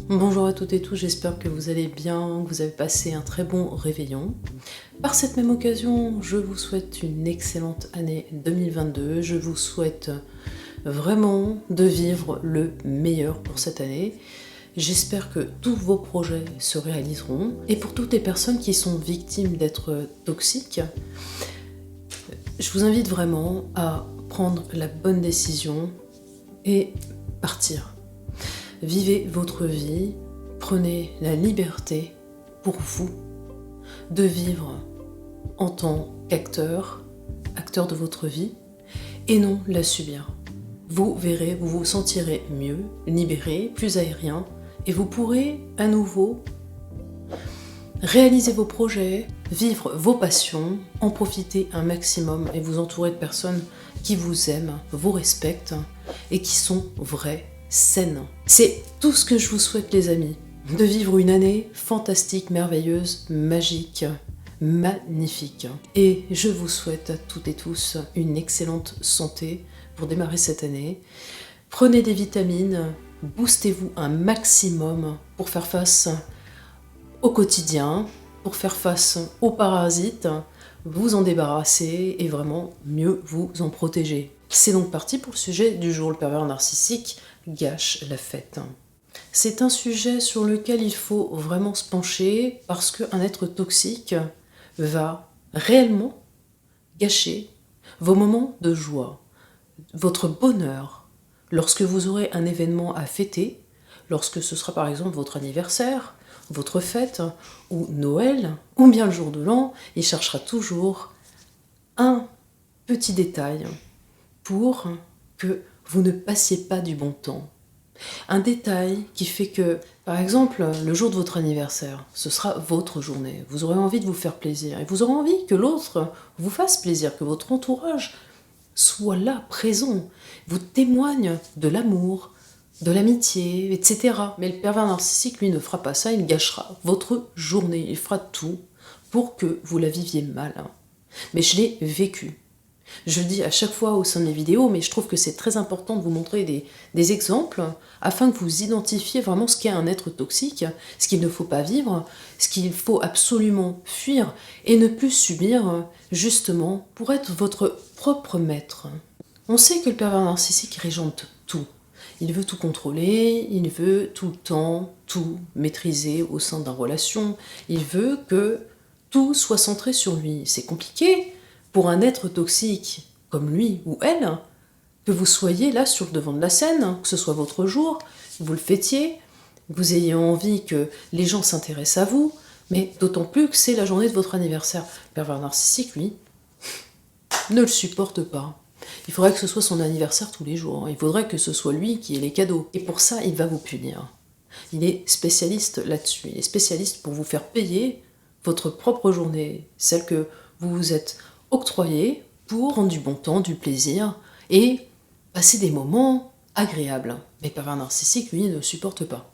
Bonjour à toutes et tous, j'espère que vous allez bien, que vous avez passé un très bon réveillon. Par cette même occasion, je vous souhaite une excellente année 2022. Je vous souhaite vraiment de vivre le meilleur pour cette année. J'espère que tous vos projets se réaliseront. Et pour toutes les personnes qui sont victimes d'être toxiques, je vous invite vraiment à prendre la bonne décision et partir. Vivez votre vie, prenez la liberté pour vous de vivre en tant qu'acteur, acteur de votre vie, et non la subir. Vous verrez, vous vous sentirez mieux, libéré, plus aérien, et vous pourrez à nouveau réaliser vos projets, vivre vos passions, en profiter un maximum et vous entourer de personnes qui vous aiment, vous respectent et qui sont vraies, saines. C'est tout ce que je vous souhaite les amis, de vivre une année fantastique, merveilleuse, magique, magnifique. Et je vous souhaite à toutes et tous une excellente santé pour démarrer cette année. Prenez des vitamines, boostez-vous un maximum pour faire face au quotidien, pour faire face aux parasites, vous en débarrasser et vraiment mieux vous en protéger. C'est donc parti pour le sujet du jour, le pervers narcissique gâche la fête. C'est un sujet sur lequel il faut vraiment se pencher parce qu'un être toxique va réellement gâcher vos moments de joie, votre bonheur, lorsque vous aurez un événement à fêter, lorsque ce sera par exemple votre anniversaire, votre fête, ou Noël, ou bien le jour de l'an, il cherchera toujours un petit détail pour que vous ne passiez pas du bon temps. Un détail qui fait que, par exemple, le jour de votre anniversaire, ce sera votre journée. Vous aurez envie de vous faire plaisir et vous aurez envie que l'autre vous fasse plaisir, que votre entourage soit là, présent, vous témoigne de l'amour, de l'amitié, etc. Mais le pervers narcissique, lui, ne fera pas ça, il gâchera votre journée, il fera tout pour que vous la viviez mal. Mais je l'ai vécu. Je le dis à chaque fois au sein de mes vidéos, mais je trouve que c'est très important de vous montrer des exemples afin que vous identifiez vraiment ce qu'est un être toxique, ce qu'il ne faut pas vivre, ce qu'il faut absolument fuir et ne plus subir, justement, pour être votre propre maître. On sait que le pervers narcissique régente tout. Il veut tout contrôler, il veut tout le temps tout maîtriser au sein d'une relation, il veut que tout soit centré sur lui. C'est compliqué pour un être toxique comme lui ou elle, que vous soyez là sur le devant de la scène, que ce soit votre jour, que vous le fêtiez, que vous ayez envie que les gens s'intéressent à vous, mais d'autant plus que c'est la journée de votre anniversaire. Le pervers narcissique, lui, ne le supporte pas. Il faudrait que ce soit son anniversaire tous les jours. Il faudrait que ce soit lui qui ait les cadeaux. Et pour ça, il va vous punir. Il est spécialiste là-dessus. Il est spécialiste pour vous faire payer votre propre journée, celle que vous vous êtes octroyée pour prendre du bon temps, du plaisir et passer des moments agréables. Mais le pervers narcissique, lui, ne le supporte pas.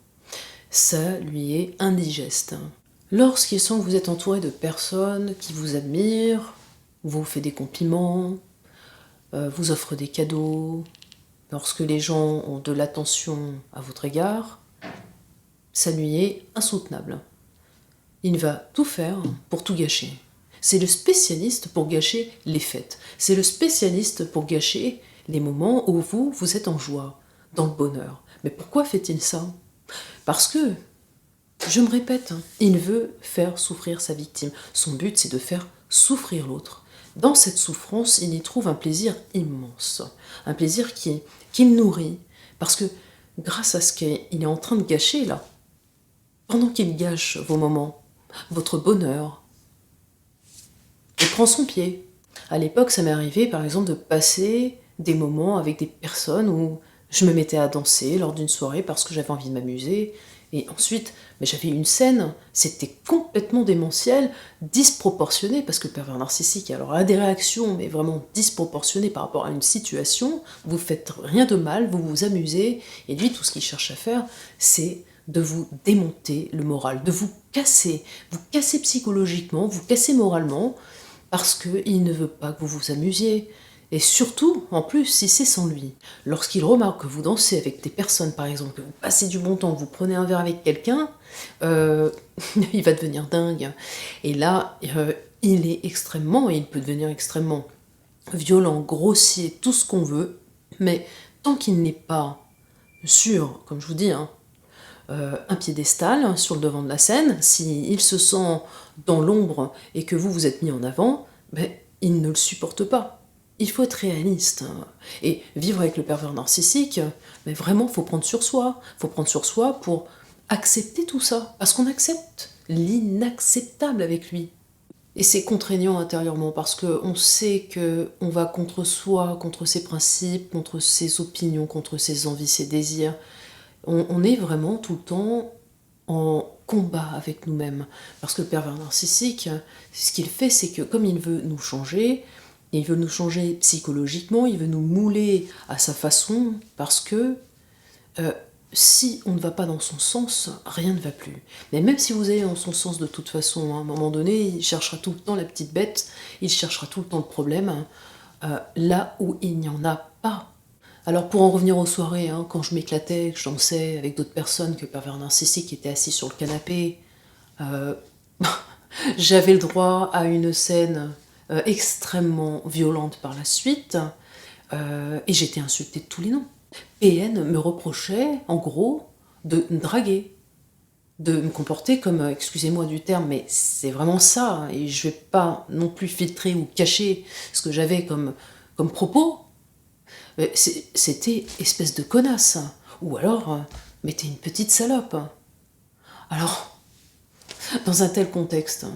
Ça lui est indigeste. Lorsqu'il sent que vous êtes entouré de personnes qui vous admirent, vous fait des compliments, vous offre des cadeaux, lorsque les gens ont de l'attention à votre égard, ça lui est insoutenable. Il va tout faire pour tout gâcher. C'est le spécialiste pour gâcher les fêtes. C'est le spécialiste pour gâcher les moments où vous êtes en joie, dans le bonheur. Mais pourquoi fait-il ça? Parce que, je me répète, il veut faire souffrir sa victime. Son but, c'est de faire souffrir l'autre. Dans cette souffrance, il y trouve un plaisir immense, un plaisir qu'il nourrit, parce que grâce à ce qu'il est en train de gâcher là, pendant qu'il gâche vos moments, votre bonheur, il prend son pied. À l'époque, ça m'est arrivé par exemple de passer des moments avec des personnes où je me mettais à danser lors d'une soirée parce que j'avais envie de m'amuser. Et ensuite, mais j'avais une scène, c'était complètement démentiel, disproportionné, parce que le pervers narcissique alors, a des réactions, mais vraiment disproportionnées par rapport à une situation. Vous faites rien de mal, vous vous amusez, et lui, tout ce qu'il cherche à faire, c'est de vous démonter le moral, de vous casser psychologiquement, vous casser moralement, parce qu'il ne veut pas que vous vous amusiez. Et surtout, en plus, si c'est sans lui, lorsqu'il remarque que vous dansez avec des personnes, par exemple, que vous passez du bon temps, que vous prenez un verre avec quelqu'un, euh, il va devenir dingue. Et là, il peut devenir extrêmement violent, grossier, tout ce qu'on veut, mais tant qu'il n'est pas sur, comme je vous dis, hein, un piédestal hein, sur le devant de la scène, s'il se sent dans l'ombre et que vous êtes mis en avant, ben, il ne le supporte pas. Il faut être réaliste. Hein. Et vivre avec le pervers narcissique, mais vraiment, il faut prendre sur soi. Il faut prendre sur soi pour accepter tout ça. Parce qu'on accepte l'inacceptable avec lui. Et c'est contraignant intérieurement parce qu'on sait qu'on va contre soi, contre ses principes, contre ses opinions, contre ses envies, ses désirs. On est vraiment tout le temps en combat avec nous-mêmes. Parce que le pervers narcissique, ce qu'il fait, c'est que comme il veut nous changer, il veut nous changer psychologiquement, il veut nous mouler à sa façon, parce que si on ne va pas dans son sens, rien ne va plus. Mais même si vous allez dans son sens de toute façon, à un moment donné, il cherchera tout le temps la petite bête, il cherchera tout le temps le problème, là où il n'y en a pas. Alors pour en revenir aux soirées, hein, quand je m'éclatais, que je dansais avec d'autres personnes que le pervers narcissique qui était assis sur le canapé, euh, j'avais le droit à une scène extrêmement violente par la suite, et j'étais insultée de tous les noms. PN me reprochait, en gros, de me draguer, de me comporter comme, excusez-moi du terme, mais c'est vraiment ça, hein, et je vais pas non plus filtrer ou cacher ce que j'avais comme propos. C'était espèce de connasse, hein. Ou alors, mais t'es une petite salope. Alors, dans un tel contexte,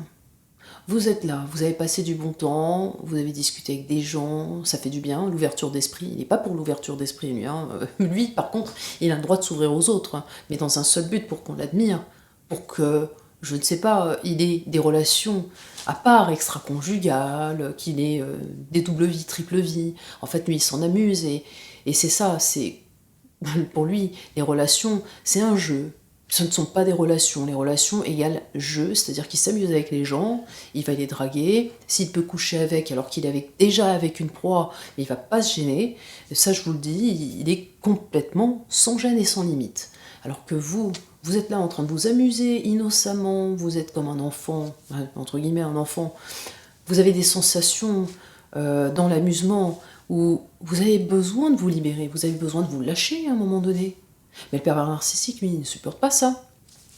vous êtes là, vous avez passé du bon temps, vous avez discuté avec des gens, ça fait du bien, l'ouverture d'esprit. Il n'est pas pour l'ouverture d'esprit, lui. Hein. Lui, par contre, il a le droit de s'ouvrir aux autres, hein, mais dans un seul but, pour qu'on l'admire, pour que, je ne sais pas, il ait des relations à part, extra-conjugales, qu'il ait des double vies, triple vies. En fait, lui, il s'en amuse, et c'est ça, c'est... Pour lui, les relations, c'est un jeu. Ce ne sont pas des relations. Les relations égale jeu, c'est-à-dire qu'il s'amuse avec les gens, il va les draguer. S'il peut coucher avec, alors qu'il est déjà avec une proie, mais il va pas se gêner. Ça, je vous le dis, il est complètement sans gêne et sans limite. Alors que vous êtes là en train de vous amuser innocemment, vous êtes comme un enfant, entre guillemets un enfant. Vous avez des sensations dans l'amusement où vous avez besoin de vous libérer, vous avez besoin de vous lâcher à un moment donné. Mais le pervers narcissique, lui, il ne supporte pas ça.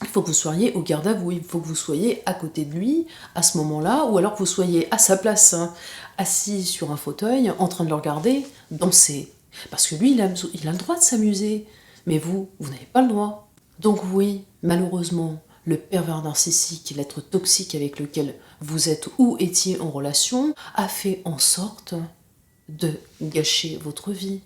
Il faut que vous soyez au garde à vous, il faut que vous soyez à côté de lui à ce moment-là, ou alors que vous soyez à sa place, hein, assis sur un fauteuil, en train de le regarder danser. Parce que lui, il a le droit de s'amuser, mais vous n'avez pas le droit. Donc oui, malheureusement, le pervers narcissique, l'être toxique avec lequel vous êtes ou étiez en relation, a fait en sorte de gâcher votre vie,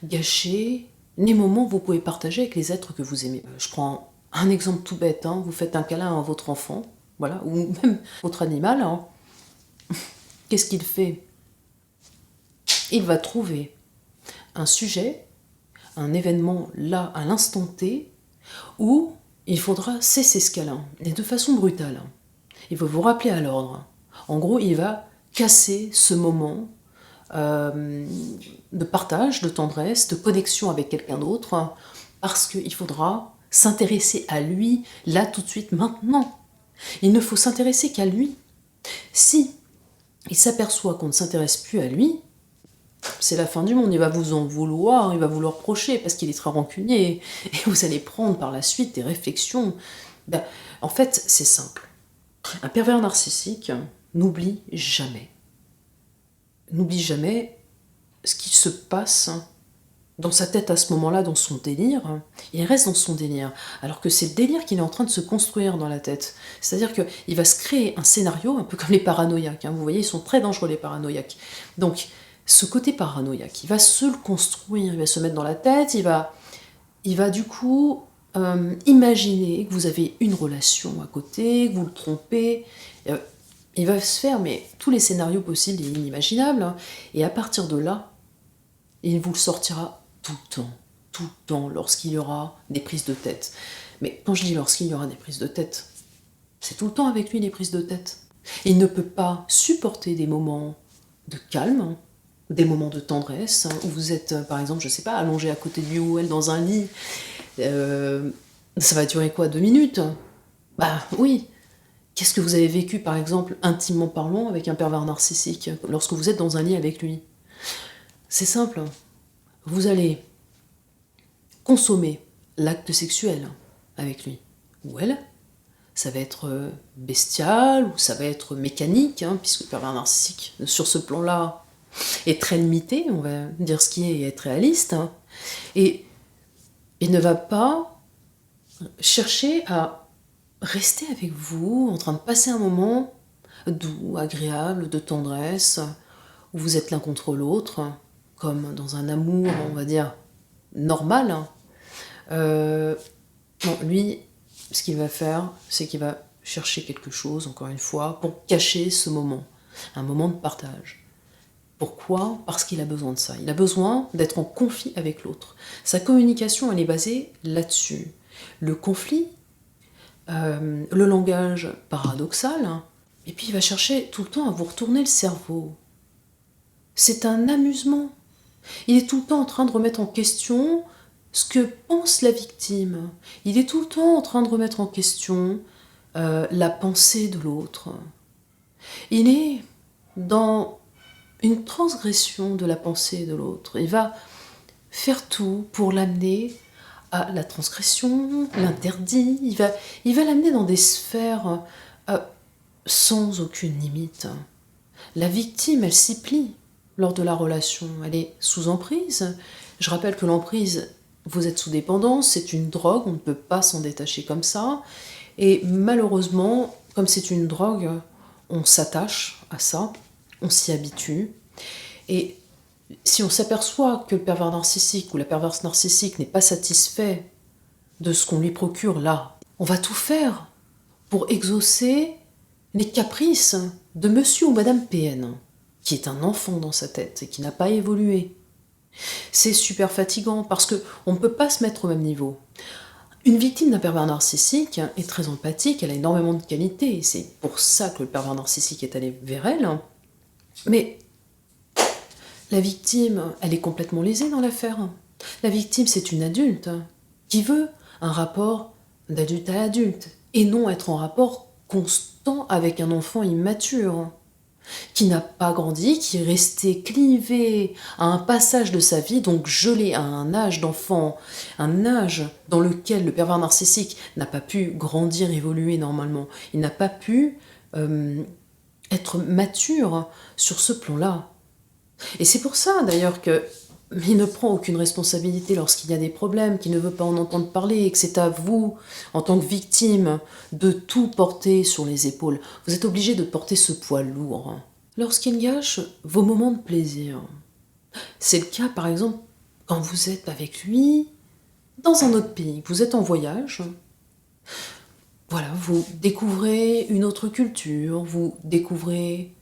gâcher les moments que vous pouvez partager avec les êtres que vous aimez. Je prends un exemple tout bête, hein. Vous faites un câlin à votre enfant, voilà, ou même votre animal, hein. Qu'est-ce qu'il fait? Il va trouver un sujet, un événement là, à l'instant T, où il faudra cesser ce câlin, et de façon brutale. Il va vous rappeler à l'ordre. En gros, il va casser ce moment de partage, de tendresse, de connexion avec quelqu'un d'autre, parce qu'il faudra s'intéresser à lui, là, tout de suite, maintenant. Il ne faut s'intéresser qu'à lui. Si il s'aperçoit qu'on ne s'intéresse plus à lui, c'est la fin du monde, il va vous en vouloir, il va vous le reprocher, parce qu'il est très rancunier, et vous allez prendre par la suite des réflexions. En fait, c'est simple. Un pervers narcissique n'oublie jamais. N'oublie jamais ce qui se passe dans sa tête à ce moment-là, dans son délire. Il reste dans son délire, alors que c'est le délire qu'il est en train de se construire dans la tête. C'est-à-dire qu'il va se créer un scénario, un peu comme les paranoïaques. Vous voyez, ils sont très dangereux, les paranoïaques. Donc, ce côté paranoïaque, il va se le construire, il va se mettre dans la tête, il va du coup imaginer que vous avez une relation à côté, que vous le trompez. Il va se faire tous les scénarios possibles et inimaginables, et à partir de là, il vous le sortira tout le temps, lorsqu'il y aura des prises de tête. Mais quand je dis lorsqu'il y aura des prises de tête, c'est tout le temps avec lui les prises de tête. Il ne peut pas supporter des moments de calme, des moments de tendresse, où vous êtes, par exemple, je sais pas, allongé à côté de lui ou elle dans un lit. Ça va durer quoi, 2 minutes? Bah oui. Qu'est-ce que vous avez vécu, par exemple, intimement parlant, avec un pervers narcissique, lorsque vous êtes dans un lit avec lui? C'est simple. Vous allez consommer l'acte sexuel avec lui ou elle. Ça va être bestial ou ça va être mécanique, hein, puisque le pervers narcissique, sur ce plan-là, est très limité, on va dire ce qui est et être réaliste. Hein. Et il ne va pas chercher à rester avec vous, en train de passer un moment doux, agréable, de tendresse, où vous êtes l'un contre l'autre, comme dans un amour, on va dire, normal. Hein. Non, lui, ce qu'il va faire, c'est qu'il va chercher quelque chose, encore une fois, pour cacher ce moment, un moment de partage. Pourquoi? Parce qu'il a besoin de ça. Il a besoin d'être en conflit avec l'autre. Sa communication, elle est basée là-dessus. Le conflit, le langage paradoxal, hein, et puis il va chercher tout le temps à vous retourner le cerveau. C'est un amusement. Il est tout le temps en train de remettre en question ce que pense la victime. Il est tout le temps en train de remettre en question la pensée de l'autre. Il est dans une transgression de la pensée de l'autre. Il va faire tout pour l'amener à la transgression, l'interdit. Il va l'amener dans des sphères sans aucune limite. La victime, elle s'y plie lors de la relation. Elle est sous emprise. Je rappelle que l'emprise, vous êtes sous dépendance, c'est une drogue, on ne peut pas s'en détacher comme ça. Et malheureusement, comme c'est une drogue, on s'attache à ça, on s'y habitue. Et si on s'aperçoit que le pervers narcissique ou la perverse narcissique n'est pas satisfait de ce qu'on lui procure là, on va tout faire pour exaucer les caprices de monsieur ou madame PN, qui est un enfant dans sa tête et qui n'a pas évolué. C'est super fatigant parce qu'on ne peut pas se mettre au même niveau. Une victime d'un pervers narcissique est très empathique, elle a énormément de qualités, c'est pour ça que le pervers narcissique est allé vers elle. Mais la victime, elle est complètement lésée dans l'affaire. La victime, c'est une adulte qui veut un rapport d'adulte à adulte et non être en rapport constant avec un enfant immature qui n'a pas grandi, qui est resté clivé à un passage de sa vie, donc gelé à un âge d'enfant, un âge dans lequel le pervers narcissique n'a pas pu grandir, évoluer normalement. Il n'a pas pu être mature sur ce plan-là. Et c'est pour ça d'ailleurs qu'il ne prend aucune responsabilité lorsqu'il y a des problèmes, qu'il ne veut pas en entendre parler, et que c'est à vous, en tant que victime, de tout porter sur les épaules. Vous êtes obligé de porter ce poids lourd. Lorsqu'il gâche vos moments de plaisir, c'est le cas par exemple quand vous êtes avec lui dans un autre pays, vous êtes en voyage, voilà, vous découvrez une autre culture, vous découvrez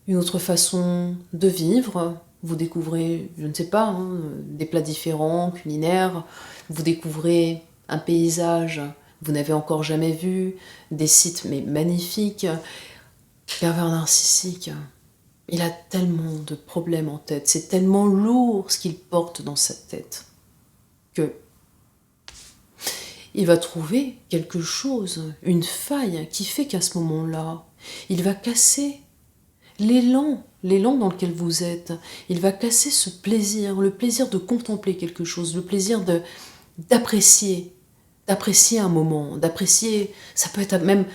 une autre façon de vivre, vous découvrez, je ne sais pas, hein, des plats différents, culinaires, vous découvrez un paysage que vous n'avez encore jamais vu, des sites mais magnifiques. Pervers narcissique, il a tellement de problèmes en tête, c'est tellement lourd ce qu'il porte dans sa tête, que il va trouver quelque chose, une faille qui fait qu'à ce moment-là, il va casser l'élan dans lequel vous êtes, il va casser ce plaisir, le plaisir de contempler quelque chose, le plaisir d'apprécier un moment, d'apprécier, ça peut être même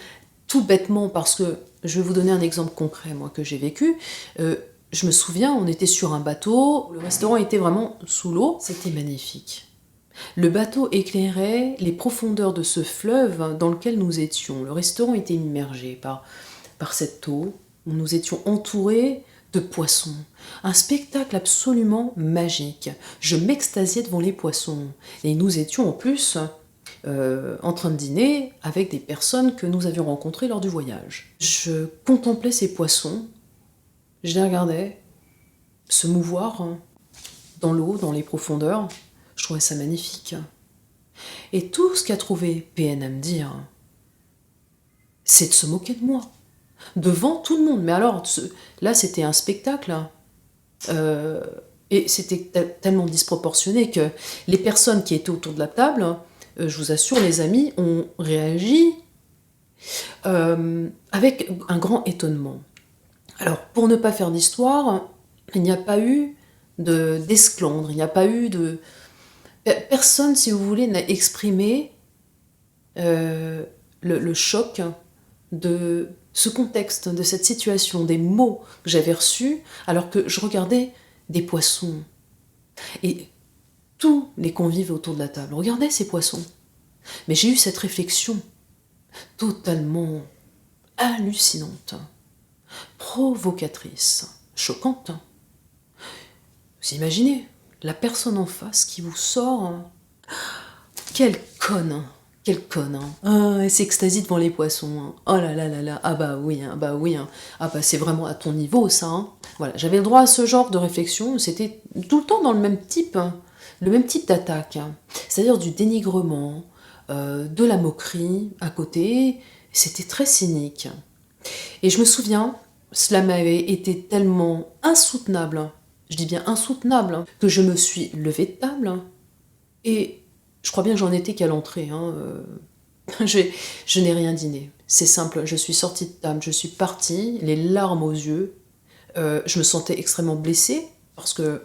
tout bêtement, parce que je vais vous donner un exemple concret, moi, que j'ai vécu. Je me souviens, on était sur un bateau, le restaurant était vraiment sous l'eau, c'était magnifique. Le bateau éclairait les profondeurs de ce fleuve dans lequel nous étions. Le restaurant était immergé par cette eau, où nous étions entourés de poissons. Un spectacle absolument magique. Je m'extasiais devant les poissons. Et nous étions en plus en train de dîner avec des personnes que nous avions rencontrées lors du voyage. Je contemplais ces poissons, je les regardais se mouvoir dans l'eau, dans les profondeurs. Je trouvais ça magnifique. Et tout ce qu'a trouvé PN à me dire, c'est de se moquer de moi. Devant tout le monde. Mais alors, là, c'était un spectacle. Euh, et c'était tellement disproportionné que les personnes qui étaient autour de la table, je vous assure, les amis, ont réagi avec un grand étonnement. Alors, pour ne pas faire d'histoire, il n'y a pas eu d'esclandre, il n'y a pas eu de... Personne, si vous voulez, n'a exprimé le choc de ce contexte, de cette situation, des mots que j'avais reçus, alors que je regardais des poissons. Et tous les convives autour de la table regardaient ces poissons. Mais j'ai eu cette réflexion totalement hallucinante, provocatrice, choquante. Vous imaginez, la personne en face qui vous sort... Quelle conne, quelle conne. Elle s'extasie devant les poissons. Oh là là là là, ah bah oui, bah oui. Ah bah c'est vraiment à ton niveau ça. Voilà, j'avais le droit à ce genre de réflexion, c'était tout le temps dans le même type d'attaque. C'est-à-dire du dénigrement, de la moquerie à côté, c'était très cynique. Et je me souviens, cela m'avait été tellement insoutenable, je dis bien insoutenable, que je me suis levée de table et je crois bien que j'en étais qu'à l'entrée. Je n'ai rien dîné. C'est simple, je suis sortie de table, je suis partie, les larmes aux yeux. Je me sentais extrêmement blessée parce que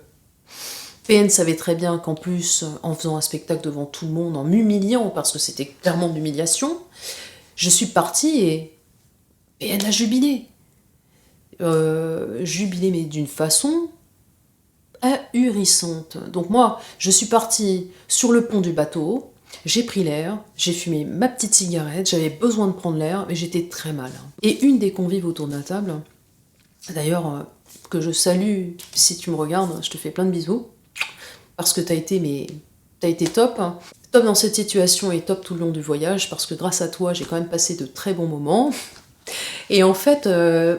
PN savait très bien qu'en plus, en faisant un spectacle devant tout le monde, en m'humiliant, parce que c'était clairement de l'humiliation, je suis partie et PN a jubilé. Jubilé, mais d'une façon ahurissante. Donc moi, je suis partie sur le pont du bateau, j'ai pris l'air, j'ai fumé ma petite cigarette, j'avais besoin de prendre l'air, mais j'étais très mal. Et une des convives autour de la table, d'ailleurs, que je salue, si tu me regardes, je te fais plein de bisous, parce que t'as été top, top dans cette situation et top tout le long du voyage, parce que grâce à toi, j'ai quand même passé de très bons moments. Et en fait,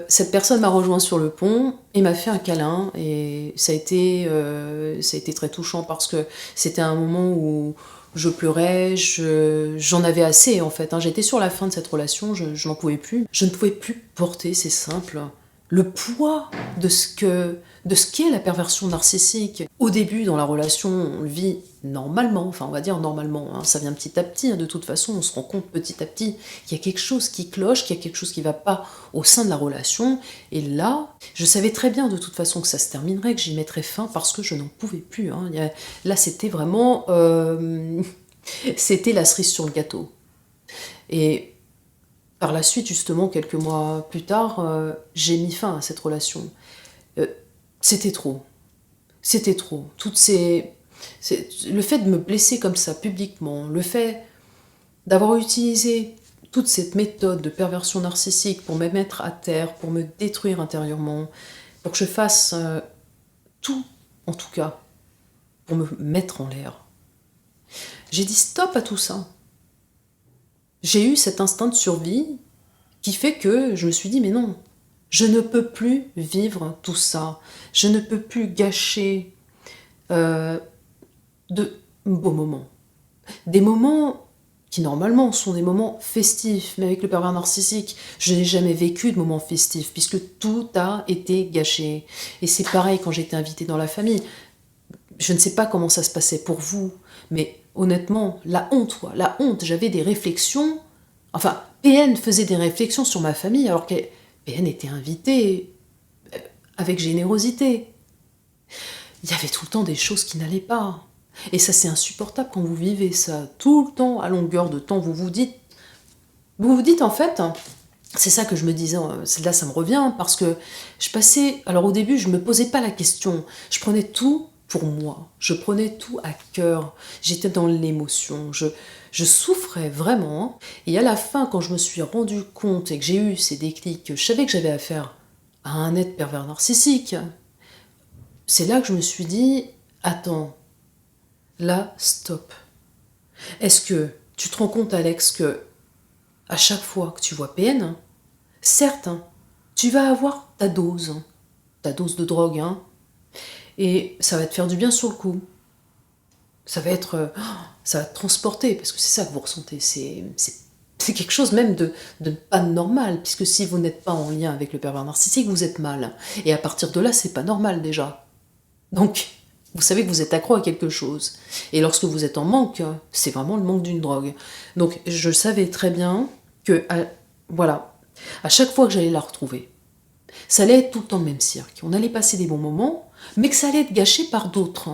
cette personne m'a rejoint sur le pont et m'a fait un câlin. Et ça a été très touchant parce que c'était un moment où je pleurais, j'en avais assez en fait. J'étais sur la fin de cette relation, je n'en pouvais plus. Je ne pouvais plus porter, c'est simple, le poids de ce qu'est la perversion narcissique. Au début, dans la relation, on le vit normalement, enfin on va dire normalement, ça vient petit à petit, de toute façon, on se rend compte petit à petit qu'il y a quelque chose qui cloche, qu'il y a quelque chose qui ne va pas au sein de la relation, et là, je savais très bien de toute façon que ça se terminerait, que j'y mettrais fin, parce que je n'en pouvais plus. Là, c'était vraiment... c'était la cerise sur le gâteau. Et par la suite, justement, quelques mois plus tard, j'ai mis fin à cette relation. C'était trop. C'était trop. Le fait de me blesser comme ça publiquement, le fait d'avoir utilisé toute cette méthode de perversion narcissique pour me mettre à terre, pour me détruire intérieurement, pour que je fasse tout, en tout cas, pour me mettre en l'air. J'ai dit stop à tout ça. J'ai eu cet instinct de survie qui fait que je me suis dit mais non, je ne peux plus vivre tout ça. Je ne peux plus gâcher de beaux moments. Des moments qui normalement sont des moments festifs, mais avec le pervers narcissique, je n'ai jamais vécu de moments festifs, puisque tout a été gâché. Et c'est pareil quand j'étais invitée dans la famille. Je ne sais pas comment ça se passait pour vous, mais honnêtement, la honte, j'avais des réflexions, enfin, PN faisait des réflexions sur ma famille, alors que PN était invitée avec générosité. Il y avait tout le temps des choses qui n'allaient pas. Et ça, c'est insupportable quand vous vivez ça tout le temps, à longueur de temps. Vous vous dites en fait, c'est ça que je me disais, là ça me revient, parce que je passais, alors au début je me posais pas la question, je prenais tout pour moi, je prenais tout à cœur, j'étais dans l'émotion, je souffrais vraiment. Et à la fin, quand je me suis rendu compte et que j'ai eu ces déclics, que je savais que j'avais affaire à un être pervers narcissique, c'est là que je me suis dit, attends, là, stop. Est-ce que tu te rends compte, Alex, que à chaque fois que tu vois PN, certes, tu vas avoir ta dose de drogue, et ça va te faire du bien sur le coup. Ça va te transporter, parce que c'est ça que vous ressentez. C'est quelque chose même de pas normal, puisque si vous n'êtes pas en lien avec le pervers narcissique, vous êtes mal. Et à partir de là, c'est pas normal déjà. Donc, vous savez que vous êtes accro à quelque chose. Et lorsque vous êtes en manque, c'est vraiment le manque d'une drogue. Donc, je savais très bien que, voilà, à chaque fois que j'allais la retrouver, ça allait être tout le temps le même cirque. On allait passer des bons moments, mais que ça allait être gâché par d'autres.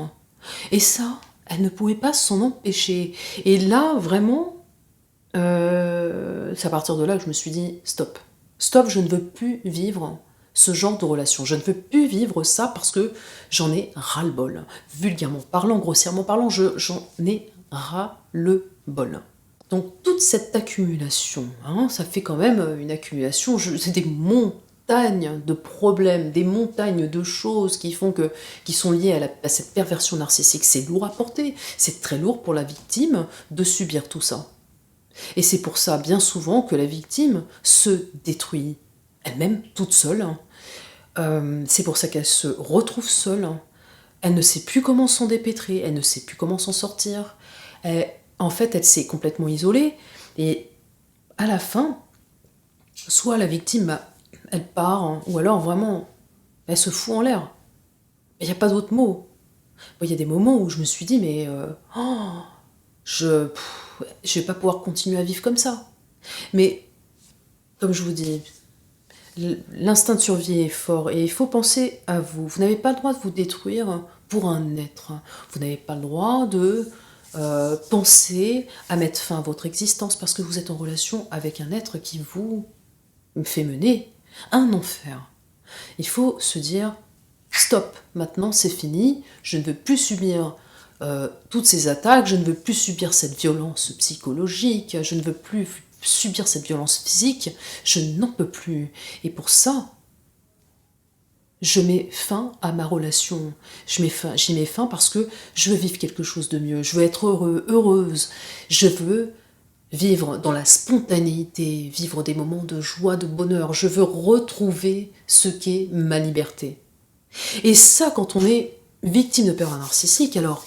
Et ça, elle ne pouvait pas s'en empêcher. Et là, vraiment, c'est à partir de là que je me suis dit, stop. Stop, je ne veux plus vivre ce genre de relation. Je ne veux plus vivre ça parce que j'en ai ras-le-bol. Vulgairement parlant, grossièrement parlant, j'en ai ras-le-bol. Donc toute cette accumulation, ça fait quand même une accumulation, c'est des montagnes de problèmes, des montagnes de choses qui sont liées à cette perversion narcissique. C'est lourd à porter, c'est très lourd pour la victime de subir tout ça. Et c'est pour ça, bien souvent, que la victime se détruit elle-même, toute seule. C'est pour ça qu'elle se retrouve seule. Elle ne sait plus comment s'en dépêtrer, elle ne sait plus comment s'en sortir. En fait, elle s'est complètement isolée. Et à la fin, soit la victime, elle part, ou alors vraiment, elle se fout en l'air. Il n'y a pas d'autre mot. Il y a des moments où je me suis dit, mais je vais pas pouvoir continuer à vivre comme ça. Mais, comme je vous dis, l'instinct de survie est fort et il faut penser à vous. Vous n'avez pas le droit de vous détruire pour un être. Vous n'avez pas le droit de penser à mettre fin à votre existence parce que vous êtes en relation avec un être qui vous fait mener un enfer. Il faut se dire, stop, maintenant c'est fini, je ne veux plus subir toutes ces attaques, je ne veux plus subir cette violence psychologique, je ne veux plus subir cette violence physique, je n'en peux plus. Et pour ça, je mets fin à ma relation. J'y mets fin parce que je veux vivre quelque chose de mieux, je veux être heureuse, je veux vivre dans la spontanéité, vivre des moments de joie, de bonheur, je veux retrouver ce qu'est ma liberté. Et ça, quand on est victime de pervers narcissique, alors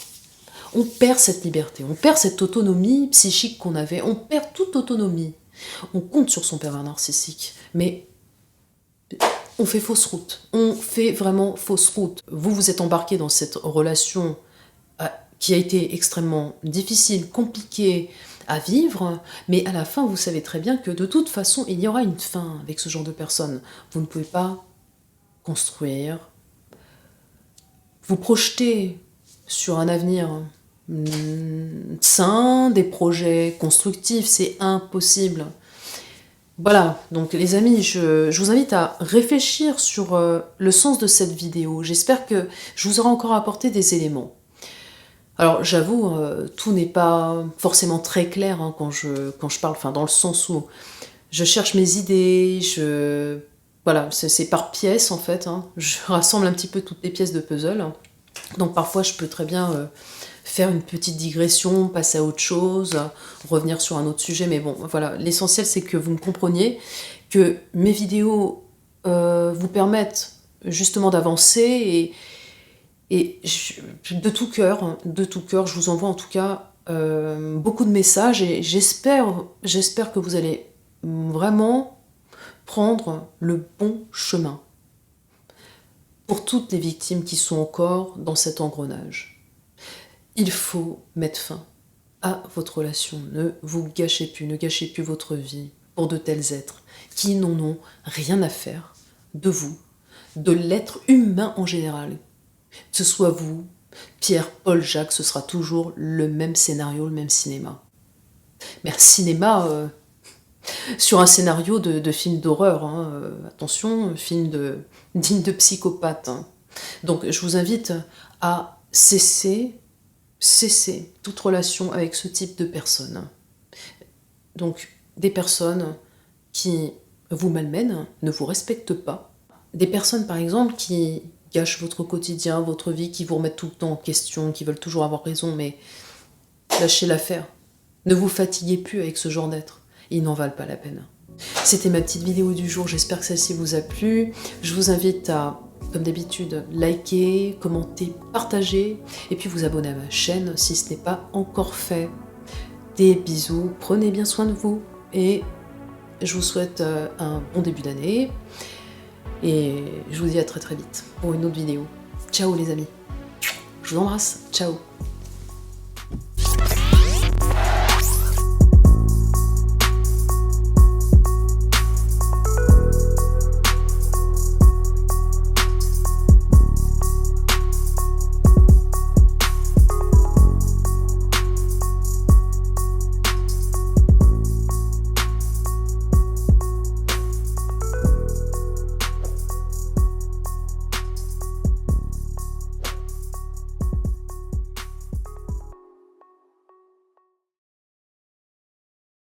on perd cette liberté, on perd cette autonomie psychique qu'on avait, on perd toute autonomie. On compte sur son pervers narcissique, mais on fait fausse route. On fait vraiment fausse route. Vous vous êtes embarqué dans cette relation qui a été extrêmement difficile, compliquée à vivre, mais à la fin, vous savez très bien que de toute façon, il y aura une fin avec ce genre de personnes. Vous ne pouvez pas construire, vous projeter sur un avenir sain, des projets constructifs, c'est impossible. Voilà, donc les amis, je vous invite à réfléchir sur le sens de cette vidéo. J'espère que je vous aurai encore apporté des éléments. Alors j'avoue, tout n'est pas forcément très clair quand je parle, enfin dans le sens où je cherche mes idées, voilà, c'est par pièces en fait, je rassemble un petit peu toutes les pièces de puzzle. Donc parfois je peux très bien faire une petite digression, passer à autre chose, revenir sur un autre sujet, mais bon, voilà, l'essentiel c'est que vous me compreniez, que mes vidéos vous permettent justement d'avancer et de tout cœur, je vous envoie en tout cas beaucoup de messages et j'espère que vous allez vraiment prendre le bon chemin pour toutes les victimes qui sont encore dans cet engrenage. Il faut mettre fin à votre relation. Ne vous gâchez plus, ne gâchez plus votre vie pour de tels êtres qui n'en ont rien à faire de vous, de l'être humain en général. Que ce soit vous, Pierre, Paul, Jacques, ce sera toujours le même scénario, le même cinéma. Mais un cinéma sur un scénario de film d'horreur, attention, film digne de psychopathe. Donc je vous invite à cesser toute relation avec ce type de personnes. Donc, des personnes qui vous malmènent, ne vous respectent pas. Des personnes, par exemple, qui gâchent votre quotidien, votre vie, qui vous remettent tout le temps en question, qui veulent toujours avoir raison, mais lâchez l'affaire. Ne vous fatiguez plus avec ce genre d'être. Ils n'en valent pas la peine. C'était ma petite vidéo du jour, j'espère que celle-ci vous a plu. Je vous invite à, comme d'habitude, liker, commenter, partager, et puis vous abonner à ma chaîne si ce n'est pas encore fait. Des bisous, prenez bien soin de vous, et je vous souhaite un bon début d'année, et je vous dis à très très vite pour une autre vidéo. Ciao les amis. Je vous embrasse, ciao.